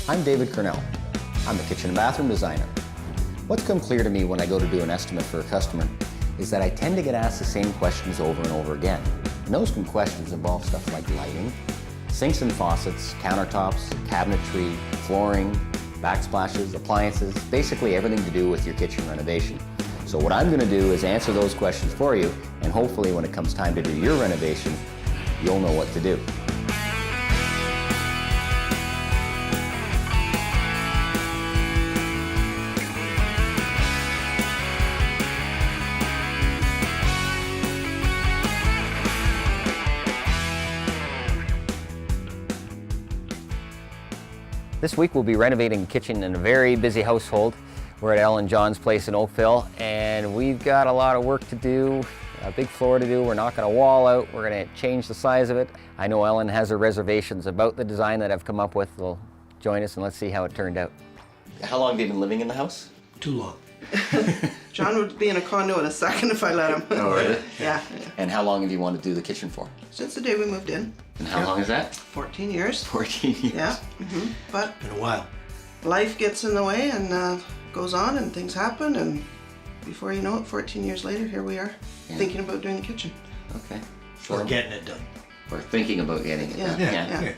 I'm David Cornell. I'm a kitchen and bathroom designer. What's come clear to me when I go to do an estimate for a customer is that I tend to get asked the same questions over and over again. And those questions involve stuff like lighting, sinks and faucets, countertops, cabinetry, flooring, backsplashes, appliances, basically everything to do with your kitchen renovation. So what I'm going to do is answer those questions for you, and hopefully when it comes time to do your renovation, you'll know what to do. This week we'll be renovating a kitchen in a very busy household. We're at Ellen John's place in Oakville, and we've got a lot of work to do, a big floor to do. We're knocking a wall out. We're going to change the size of it. I know Ellen has her reservations about the design that I've come up with. They'll join us and let's see how it turned out. How long have you been living in the house? Too long. John would be in a condo in a second if I let him. Oh, really? Yeah. And how long have you wanted to do the kitchen for? Since the day we moved in. And how long is that? 14 years. 14 years. Yeah. But Been a while. life gets in the way and goes on and things happen, and before you know it, 14 years later, here we are, thinking about doing the kitchen. Okay. Or getting it done. Or thinking about getting it done. Yeah. Okay.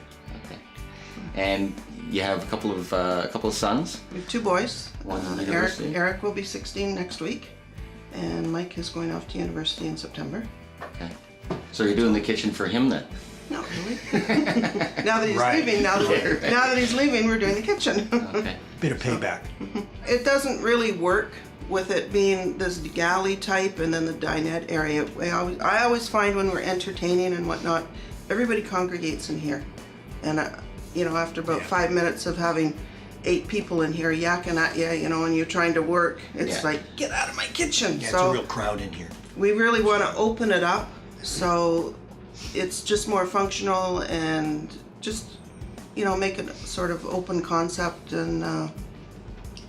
And you have a couple of sons. We have two boys. One in university. Eric will be 16 next week, and Mike is going off to university in September. Okay. So you're doing the kitchen for him then? Not really. Now that he's Right. leaving, now that he's leaving, we're doing the kitchen. Okay. Bit of payback. It doesn't really work with it being this galley type and then the dinette area. I always find when we're entertaining and whatnot, everybody congregates in here. And, after about 5 minutes of having 8 people in here yakking at you, and you're trying to work, it's like, get out of my kitchen. Yeah, So it's a real crowd in here. we really want to open it up so it's just more functional and just, make it sort of open concept and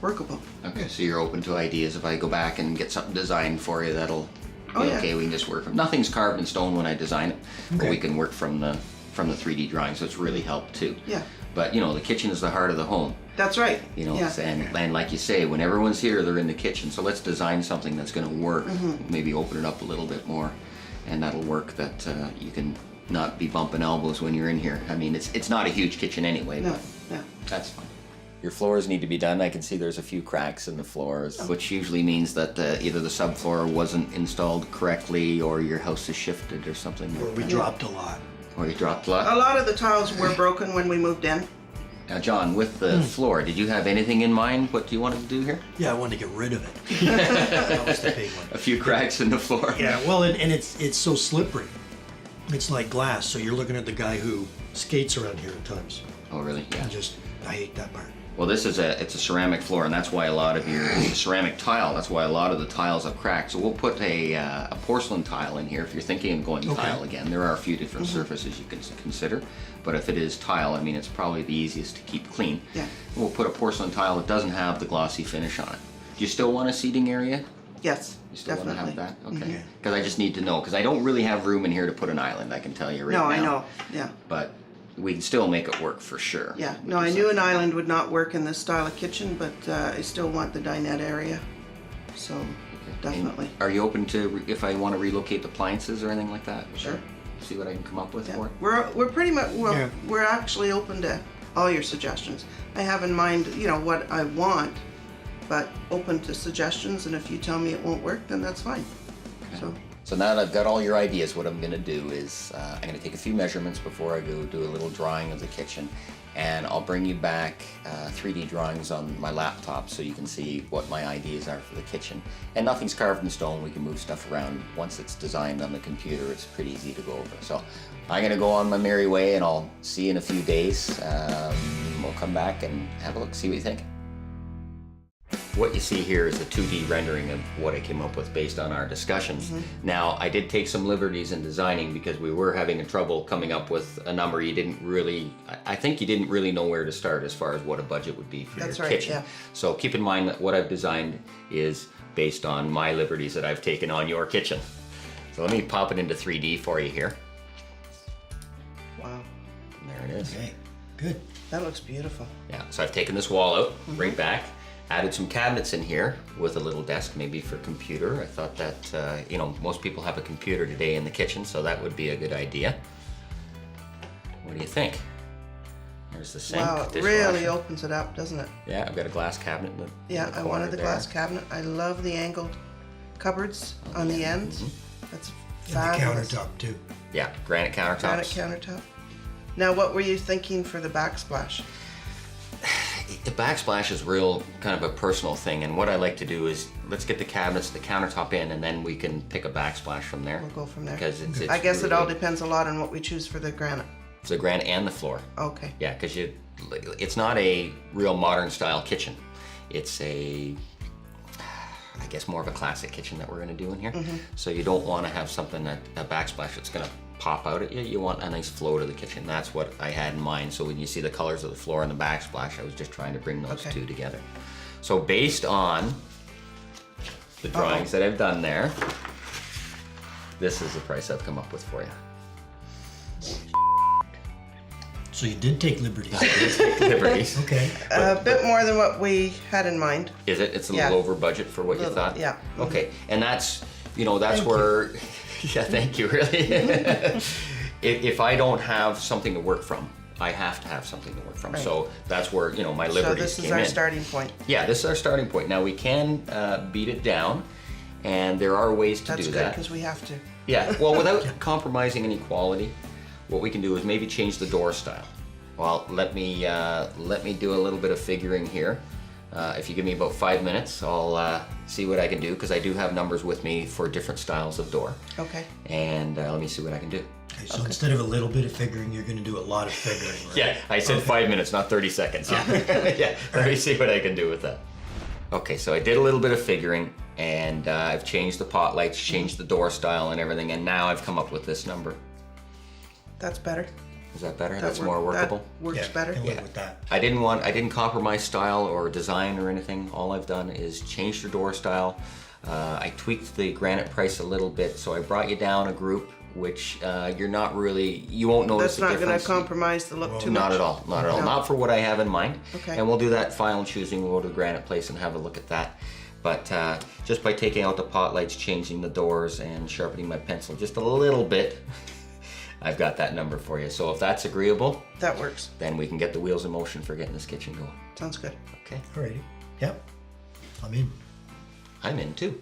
workable. Okay, so you're open to ideas. If I go back and get something designed for you, that'll be Oh, yeah. okay. We can just work from. Nothing's carved in stone when I design it, but Okay. we can work from the 3D drawing. So it's really helped too. Yeah, But the kitchen is the heart of the home. that's right. Yeah. And like you say, when everyone's here, they're in the kitchen. So let's design something that's going to work. Mm-hmm. Maybe open it up a little bit more, and that'll work. That you can not be bumping elbows when you're in here. I mean, it's not a huge kitchen anyway. No, But yeah. that's fine. Your floors need to be done. I can see there's a few cracks in the floors, which usually means that either the subfloor wasn't installed correctly, or your house is shifted, or something. Or we dropped a lot. Or you dropped a lot. A lot of the tiles were broken when we moved in. Now, John, with the floor, did you have anything in mind? What do you want to do here? Yeah, I wanted to get rid of it. That was the big one. A few cracks in the floor. Yeah, well, and it's so slippery. It's like glass, so you're looking at the guy who skates around here at times. Oh, really? Yeah. I hate that part. Well, it's a ceramic floor, and that's why a lot of it's a ceramic tile. That's why a lot of the tiles have cracked. So we'll put a porcelain tile in here if you're thinking of going tile again. There are a few different surfaces you can consider, but if it is tile, I mean, it's probably the easiest to keep clean. Yeah. We'll put a porcelain tile that doesn't have the glossy finish on it. Do you still want a seating area? Yes, You still definitely. want to have that? Okay. Because I just need to know, because I don't really have room in here to put an island, I can tell you right No, now. I know, yeah. But we can still make it work for sure. Yeah, no, I knew an island would not work in this style of kitchen, but I still want the dinette area, so definitely. And are you open to, if I want to relocate the appliances or anything like that? Sure. See what I can come up with Yeah. for it? We're pretty much, Yeah. we're actually open to all your suggestions. I have in mind, what I want, but open to suggestions, and if you tell me it won't work, then that's fine. So now that I've got all your ideas, what I'm going to do is I'm going to take a few measurements before I go do a little drawing of the kitchen, and I'll bring you back 3D drawings on my laptop so you can see what my ideas are for the kitchen. And nothing's carved in stone. We can move stuff around. Once it's designed on the computer, it's pretty easy to go over. So I'm going to go on my merry way, and I'll see you in a few days. We'll come back and have a look, see what you think. What you see here is a 2D rendering of what I came up with based on our discussions. Now, I did take some liberties in designing because we were having trouble coming up with a number. You didn't really, I think you didn't really know where to start as far as what a budget would be for That's your right, kitchen. yeah. So keep in mind that what I've designed is based on my liberties that I've taken on your kitchen. So let me pop it into 3D for you here. Wow. And there it is. Okay, good. That looks beautiful. Yeah, so I've taken this wall out, right back, added some cabinets in here with a little desk, maybe for computer. I thought that, you know, most people have a computer today in the kitchen, so that would be a good idea. What do you think? There's the sink, Wow, it dishwasher. really opens it up, doesn't it? Yeah, I've got a glass cabinet in the Yeah, in the I corner wanted the there. glass cabinet. I love the angled cupboards on the ends. That's And the fabulous. countertop too. Yeah, granite countertops. Granite countertop. Now, what were you thinking for the backsplash? The backsplash is real kind of a personal thing, and what I like to do is let's get the cabinets, the countertop in, and then we can pick a backsplash from there. We'll go from there. Because it's I guess it all really- depends a lot on what we choose for the granite. the granite and the floor. Okay. Yeah, because it's not a real modern style kitchen. It's a, I guess, more of a classic kitchen that we're going to do in here. So you don't want to have something that a backsplash that's going to pop out at you. You want a nice flow to the kitchen. That's what I had in mind. So when you see the colors of the floor and the backsplash, I was just trying to bring those Okay. two together. So based on the drawings that I've done there, this is the price I've come up with for you. So you did take liberties. Liberties. Okay. A bit more than what we had in mind. Is it? It's a Yeah. little over budget for what you Little, thought? yeah. Okay, and that's, you know, that's Thank where, yeah, thank you, really. If I don't have something to work from, I have to have something to work from. Right. So that's where, you know, my So liberties this is came our in. starting point. Yeah, this is our starting point. Now we can beat it down, and there are ways to That's do good that. because we have to. Yeah, well, without compromising any quality, what we can do is maybe change the door style. Well, let me do a little bit of figuring here. If you give me about 5 minutes, I'll see what I can do, because I do have numbers with me for different styles of door. Okay. And let me see what I can do. Okay, so instead of a little bit of figuring, you're going to do a lot of figuring, right? Yeah, I said 5 minutes, not 30 seconds. Yeah, yeah. Let me see what I can do with that. Okay, so I did a little bit of figuring, and I've changed the pot lights, changed the door style and everything, and now I've come up with this number. That's better. Is that better? That That's more workable? That works Yeah, better. can live Yeah. with that. I didn't compromise style or design or anything. All I've done is change the door style. I tweaked the granite price a little bit, so I brought you down a group, which you won't notice That's the not going difference. to compromise the look too much. Not at all, not at all. No. Not for what I have in mind. Okay. And we'll do that final choosing. We'll go to the granite place and have a look at that. But just by taking out the pot lights, changing the doors, and sharpening my pencil just a little bit, I've got that number for you. So if that's agreeable, That works. then we can get the wheels in motion for getting this kitchen going. Sounds good. Okay? Alrighty. Yep. I'm in. I'm in too.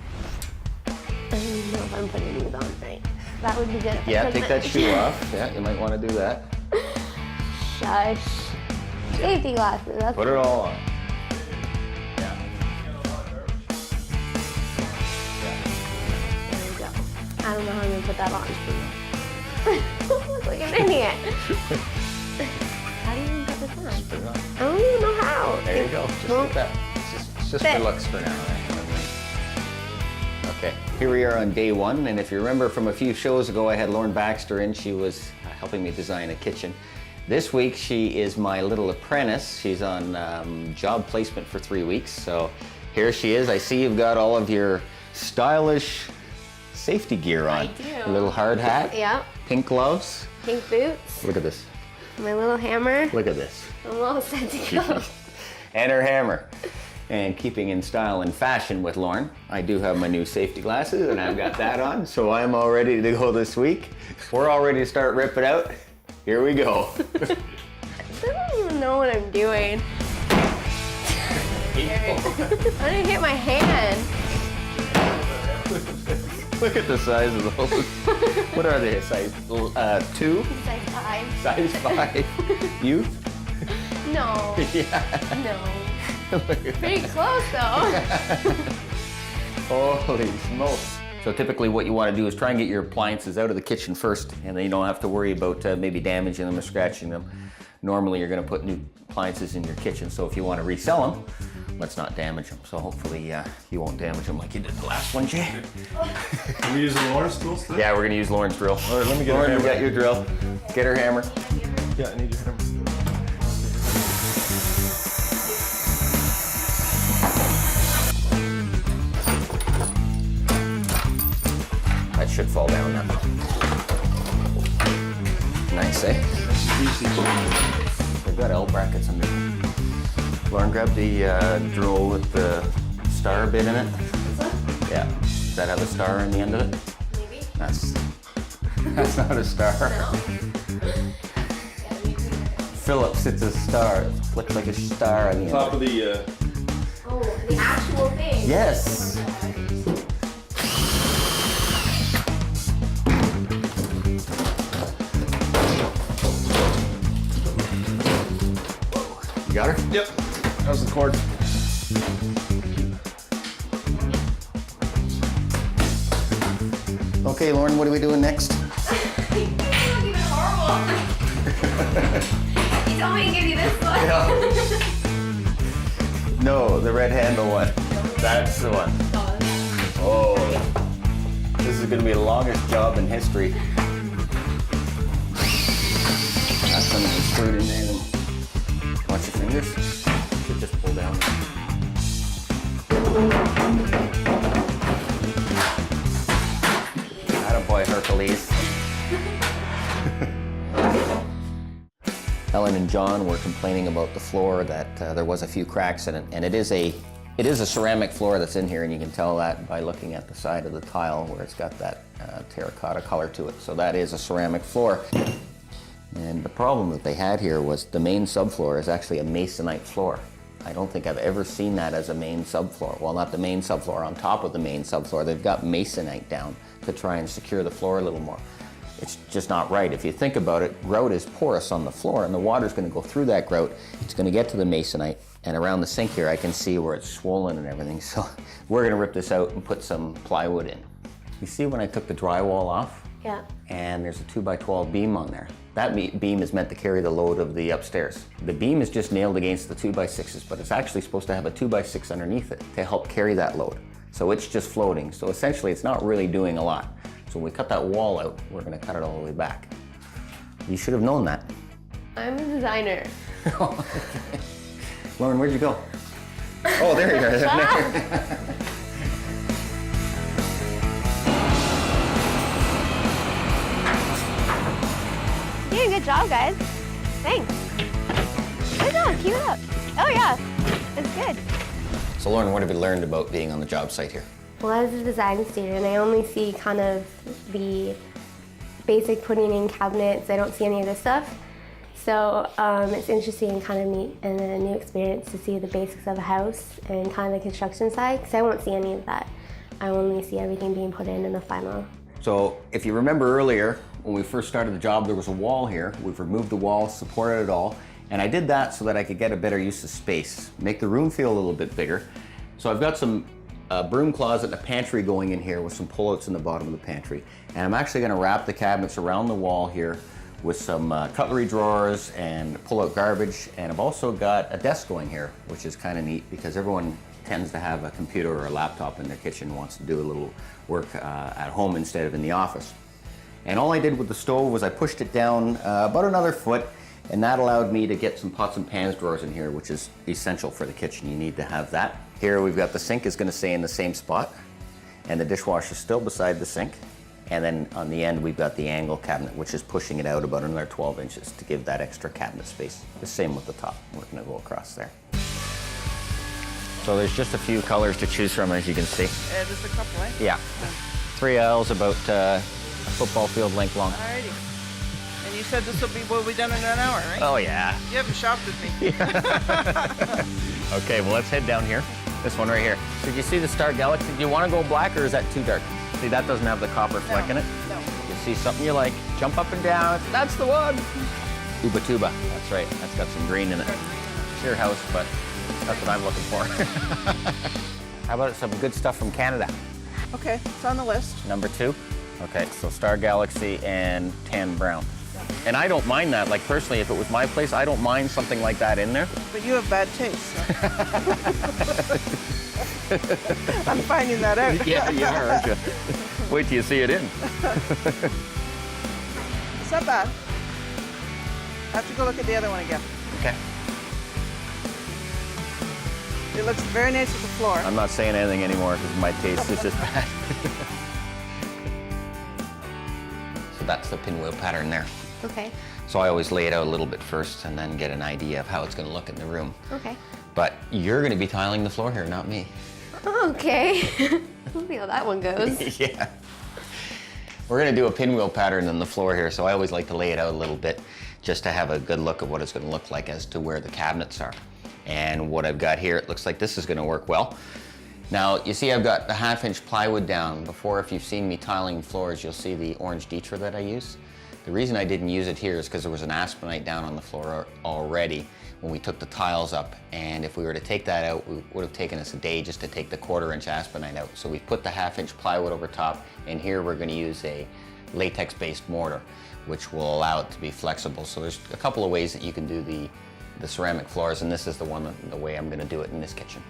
I don't know if I'm putting these on right. That would be good. if I Yeah, took take my- that shoe off. Yeah, you might want to do that. Shush. Safety glasses. That's Put it all on. Yeah. There we go. I don't know how I'm gonna put that on. Look like an idiot. How do you even put this on? Put it on. I don't even know how. There you go. Just Well, like that. It's just fit. for looks for now. Right? Okay, here we are on day one, and if you remember from a few shows ago, I had Lauren Baxter in. She was helping me design a kitchen. This week, she is my little apprentice. She's on job placement for 3 weeks, so here she is. I see you've got all of your stylish safety gear on. I do. A little hard hat, Yep. pink gloves. Pink boots. Look at this. My little hammer. Look at this. I'm all set to go. And her hammer. And keeping in style and fashion with Lauren, I do have my new safety glasses, and I've got that on, so I'm all ready to go this week. We're all ready to start ripping out. Here we go. I don't even know what I'm doing. I didn't hit my hand. Look at the size of those. What are they? Size 2? Size 5. Size 5? Youth? No. Yeah. No. Pretty close though. Holy smokes. So typically what you want to do is try and get your appliances out of the kitchen first, and then you don't have to worry about maybe damaging them or scratching them. Normally you're going to put new appliances in your kitchen, so if you want to resell them, let's not damage them. So hopefully you won't damage them like you did the last one, Jay. Are we using Lawrence tools today? Yeah, we're going to use Lauren's drill. All right, let me get Lauren, her you hammer. got your drill. Get her hammer. Yeah, I need your hammer. should fall down now. Nice, eh? They've got L brackets under. Lauren, grab the drill with the star bit in it. Yeah. Does that have a star in the end of it? Maybe. That's not a star. No. Phillips, it's a star. It looks like a star on the end. Top of the. Oh, the actual thing. Yes. You got her? Yep. How's the cord? Okay, Lauren, what are we doing next? You look even horrible. You told me to give you this one. No, the red handle one. That's the one. Oh, this is gonna be the longest job in history. Got something screwed in there. Watch your fingers. Should just pull down. Attaboy, Hercules. Helen and John were complaining about the floor, that there was a few cracks in it, and it is a ceramic floor that's in here, and you can tell that by looking at the side of the tile where it's got that terracotta color to it. So that is a ceramic floor. And the problem that they had here was the main subfloor is actually a masonite floor. I don't think I've ever seen that as a main subfloor. Well, not the main subfloor, on top of the main subfloor, they've got masonite down to try and secure the floor a little more. It's just not right. If you think about it, grout is porous on the floor, and the water's going to go through that grout. It's going to get to the masonite, and around the sink here I can see where it's swollen and everything. So we're going to rip this out and put some plywood in. You see when I took the drywall off? Yeah. And there's a 2x12 beam on there. That beam is meant to carry the load of the upstairs. The beam is just nailed against the 2x6s, but it's actually supposed to have a 2x6 underneath it to help carry that load. So it's just floating. So essentially it's not really doing a lot. So when we cut that wall out, we're going to cut it all the way back. You should have known that. I'm a designer. Lauren, where'd you go? Oh, there you are. You're doing a good job, guys. Thanks. Good job. Keep it up. Oh, yeah. It's good. So Lauren, what have you learned about being on the job site here? Well, as a design student, I only see kind of the basic putting in cabinets. I don't see any of this stuff. So it's interesting and kind of neat and a new experience to see the basics of a house and kind of the construction side, because I won't see any of that. I only see everything being put in the final. So if you remember earlier, when we first started the job, there was a wall here. We've removed the wall, supported it all, and I did that so that I could get a better use of space, make the room feel a little bit bigger. So I've got some broom closet and a pantry going in here with some pullouts in the bottom of the pantry. And I'm actually gonna wrap the cabinets around the wall here with some cutlery drawers and pull out garbage. And I've also got a desk going here, which is kind of neat because everyone tends to have a computer or a laptop in their kitchen, wants to do a little work at home instead of in the office. And all I did with the stove was I pushed it down about another foot, and that allowed me to get some pots and pans drawers in here, which is essential for the kitchen. You need to have that. Here we've got the sink is gonna stay in the same spot, and the dishwasher still beside the sink. And then on the end, we've got the angle cabinet, which is pushing it out about another 12 inches to give that extra cabinet space. The same with the top. We're gonna go across there. So there's just a few colors to choose from, as you can see. Just a couple, eh? Yeah. 3 aisles, about a football field length long. Alrighty. And you said this will be done in an hour, right? Oh yeah. You haven't shopped with me. Okay, well let's head down here. This one right here. So did you see the Star Galaxy? Do you want to go black or is that too dark? See, that doesn't have the copper fleck in it. No. You see something you like, jump up and down. That's the one. Uba Tuba. That's right. That's got some green in it. It's your house, but that's what I'm looking for. How about some good stuff from Canada? Okay, it's on the list. Number 2. Okay, so Star Galaxy and tan brown. And I don't mind that. Like personally, if it was my place, I don't mind something like that in there. But you have bad taste. So. I'm finding that out. Yeah, you are, aren't you? Wait till you see it in. It's not bad. I have to go look at the other one again. Okay. It looks very nice with the floor. I'm not saying anything anymore because my taste is just bad. that's the pinwheel pattern there. Okay. So I always lay it out a little bit first and then get an idea of how it's going to look in the room. Okay. But you're going to be tiling the floor here, not me. Okay. We'll see how that one goes. Yeah. We're going to do a pinwheel pattern on the floor here, so I always like to lay it out a little bit just to have a good look at what it's going to look like as to where the cabinets are. And what I've got here, it looks like this is going to work well. Now, you see I've got the 1/2-inch plywood down. Before, if you've seen me tiling floors, you'll see the orange Dietra that I use. The reason I didn't use it here is because there was an aspenite down on the floor already when we took the tiles up. And if we were to take that out, it would have taken us a day just to take the 1/4-inch aspenite out. So we put the 1/2-inch plywood over top, and here we're going to use a latex-based mortar, which will allow it to be flexible. So there's a couple of ways that you can do the ceramic floors, and this is the way I'm going to do it in this kitchen.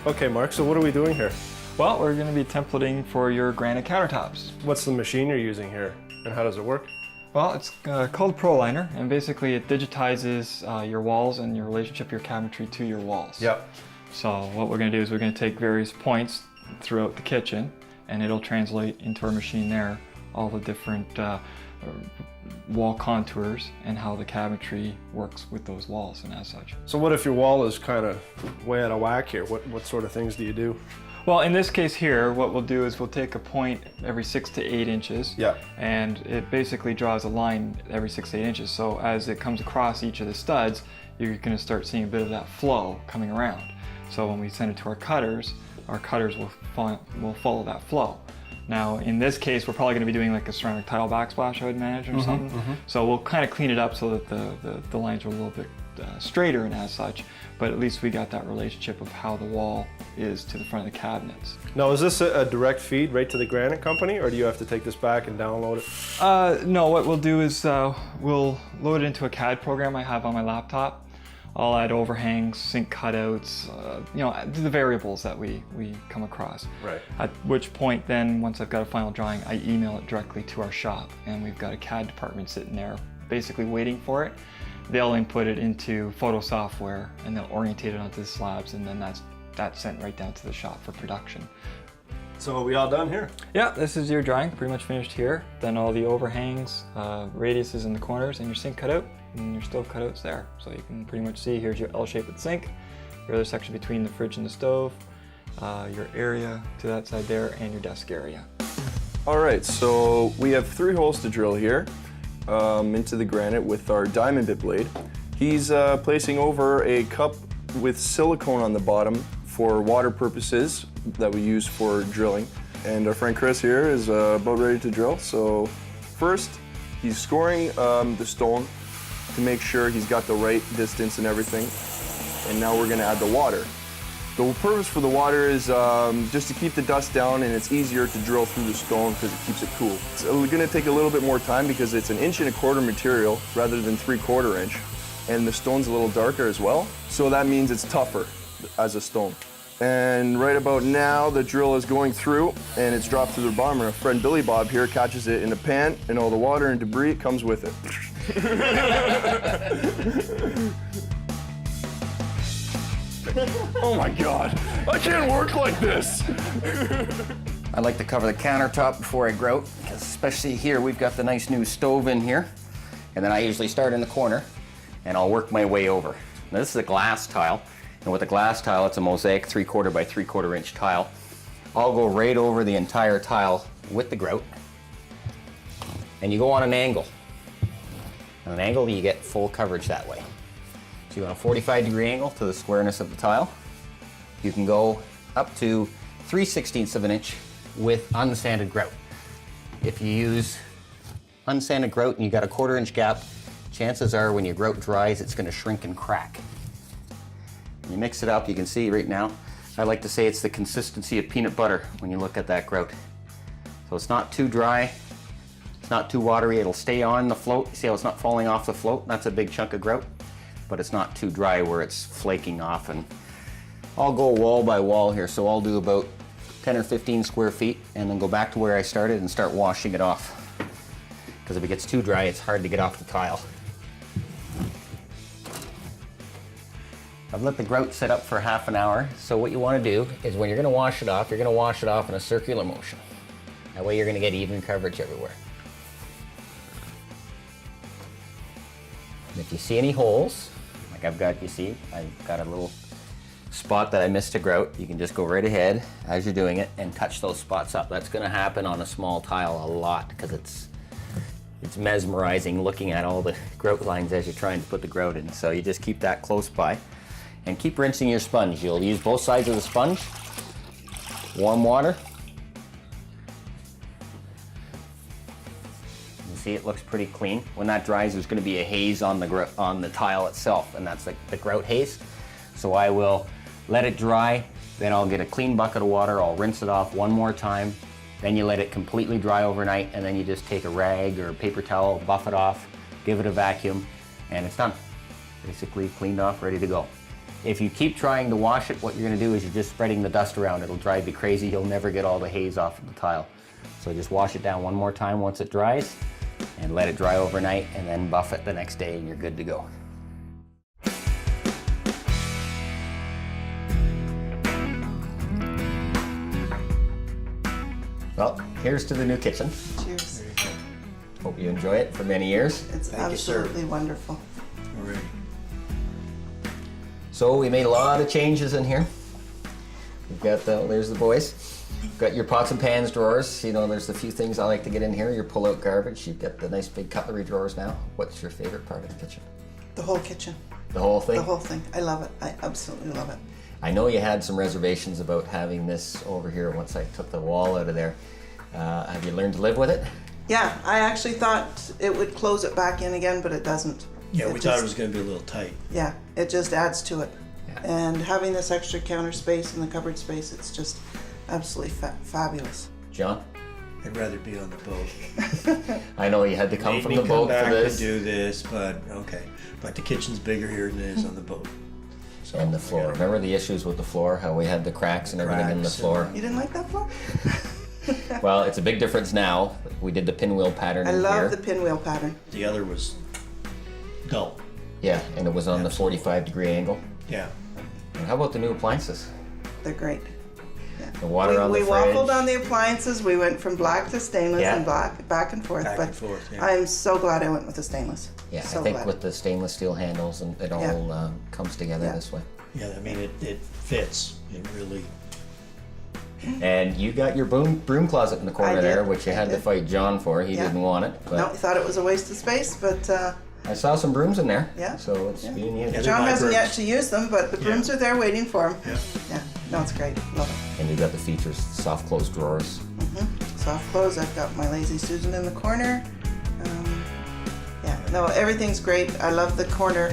Okay, Mark, so what are we doing here? Well, we're going to be templating for your granite countertops. What's the machine you're using here, and how does it work? Well, it's called ProLiner, and basically it digitizes your walls and your relationship of your cabinetry to your walls. Yep. So what we're going to do is we're going to take various points throughout the kitchen, and it'll translate into our machine there all the different wall contours and how the cabinetry works with those walls and as such. So what if your wall is kind of way out of whack here? What sort of things do you do? Well, in this case here, what we'll do is we'll take a point every 6 to 8 inches. Yeah. And it basically draws a line every 6 to 8 inches. So as it comes across each of the studs, you're going to start seeing a bit of that flow coming around. So when we send it to our cutters will follow that flow. Now, in this case, we're probably going to be doing like a ceramic tile backsplash, I would imagine, or something. So we'll kind of clean it up so that the lines are a little bit straighter and as such, but at least we got that relationship of how the wall is to the front of the cabinets. Now, is this a direct feed right to the granite company, or do you have to take this back and download it? No, what we'll do is we'll load it into a CAD program I have on my laptop. I'll add overhangs, sink cutouts, the variables that we come across. Right. At which point then, once I've got a final drawing, I email it directly to our shop, and we've got a CAD department sitting there basically waiting for it. They'll input it into photo software, and they'll orientate it onto the slabs, and then that's sent right down to the shop for production. So are we all done here? Yeah, this is your drawing, pretty much finished here. Then all the overhangs, radiuses in the corners, and your sink cutout, and your stove cutouts there. So you can pretty much see here's your L shape with the sink, your other section between the fridge and the stove, your area to that side there, and your desk area. All right, so we have 3 holes to drill here into the granite with our diamond bit blade. He's placing over a cup with silicone on the bottom for water purposes that we use for drilling. And our friend Chris here is about ready to drill. So first, he's scoring the stone to make sure he's got the right distance and everything. And now we're gonna add the water. The purpose for the water is just to keep the dust down, and it's easier to drill through the stone because it keeps it cool. It's gonna take a little bit more time because it's an 1.25 inch material rather than 3/4 inch. And the stone's a little darker as well. So that means it's tougher as a stone. And right about now, the drill is going through and it's dropped through the bottom. And our friend Billy Bob here catches it in a pan, and all the water and debris comes with it. Oh my God, I can't work like this. I like to cover the countertop before I grout, because especially here we've got the nice new stove in here. And then I usually start in the corner and I'll work my way over. Now this is a glass tile, and with a glass tile it's a mosaic 3/4 by 3/4 inch tile. I'll go right over the entire tile with the grout, and you go on an angle. On an angle you get full coverage that way. So you want a 45-degree angle to the squareness of the tile. You can go up to 3/16 of an inch with unsanded grout. If you use unsanded grout and you got a 1/4 inch gap, chances are when your grout dries it's going to shrink and crack. When you mix it up, you can see right now, I like to say it's the consistency of peanut butter when you look at that grout. So it's not too dry, it's not too watery, it'll stay on the float. You see how it's not falling off the float? That's a big chunk of grout. But it's not too dry where it's flaking off. And I'll go wall by wall here, so I'll do about 10 or 15 square feet and then go back to where I started and start washing it off. Because if it gets too dry, it's hard to get off the tile. I've let the grout sit up for half an hour, so what you want to do is when you're going to wash it off, you're going to wash it off in a circular motion. That way you're going to get even coverage everywhere. And if you see any holes, like I've got a little spot that I missed a grout, you can just go right ahead as you're doing it and touch those spots up. That's going to happen on a small tile a lot because it's mesmerizing looking at all the grout lines as you're trying to put the grout in. So you just keep that close by and keep rinsing your sponge. You'll use both sides of the sponge, warm water. You see it looks pretty clean. When that dries, there's going to be a haze on the tile itself, and that's like the grout haze. So I will let it dry, then I'll get a clean bucket of water, I'll rinse it off one more time, then you let it completely dry overnight, and then you just take a rag or a paper towel, buff it off, give it a vacuum, and it's done. Basically cleaned off, ready to go. If you keep trying to wash it, what you're gonna do is you're just spreading the dust around. It'll drive you crazy, you'll never get all the haze off of the tile. So just wash it down one more time once it dries, and let it dry overnight, and then buff it the next day, and you're good to go. Well, here's to the new kitchen. Cheers. Hope you enjoy it for many years. It's Thank you, sir. absolutely wonderful. All right. So we made a lot of changes in here. We've got there's the boys. You've got your pots and pans drawers. You know, there's a few things I like to get in here. Your pull-out garbage. You've got the nice big cutlery drawers now. What's your favorite part of the kitchen? The whole kitchen. The whole thing? The whole thing. I love it. I absolutely love it. I know you had some reservations about having this over here once I took the wall out of there. Have you learned to live with it? Yeah, I actually thought it would close it back in again, but it doesn't. Yeah, we thought it was going to be a little tight. Yeah, it just adds to it. Yeah. And having this extra counter space and the cupboard space, it's just absolutely fabulous. John? I'd rather be on the boat. I know you had to come Made from me the come boat back for this. to do this, but okay. But the kitchen's bigger here than it is on the boat. So And the floor. yeah. Remember the issues with the floor? How we had the cracks and everything in the Cracks floor? and- You didn't like that floor? Well, it's a big difference now. We did the pinwheel pattern I in love here. the pinwheel pattern. The other was dull. Yeah, and it was on the 45-degree angle. Yeah. And how about the new appliances? They're great. The water on the we fridge. waffled on the appliances. We went from black to stainless Yeah. and black, back and forth. Back but and forth, yeah. I'm so glad I went with the stainless. Yeah, so I think glad. with the stainless steel handles, and it all Yeah. comes together Yeah. this way. Yeah, I mean, it fits. It really. And you got your broom closet in the corner I did, there, which you I had to did. fight John for. He Yeah. didn't want it, but No, I thought it was a waste of space, but I saw some brooms in there. Yeah. So it's Yeah. being used. Yeah, John my hasn't brooms. yet to use them, but the brooms are there waiting for him. Yeah. Yeah, no, it's great. Love it. And you got the features, soft close drawers. Soft close. I've got my Lazy Susan in the corner. Yeah, no, everything's great. I love the corner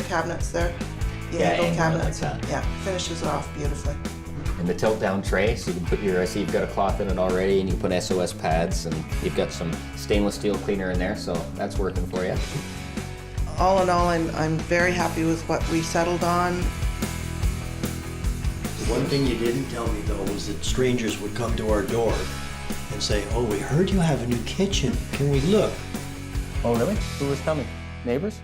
cabinets there. The Yeah, angle angle, I like cabinets. that. Yeah, finishes it off beautifully. And the tilt down tray, so you can put your, I see you've got a cloth in it already, and you put SOS pads, and you've got some stainless steel cleaner in there, so that's working for you. All in all, I'm very happy with what we settled on. One thing you didn't tell me though was that strangers would come to our door and say, "Oh, we heard you have a new kitchen. Can we look?" Oh, really? Who was coming? Neighbors?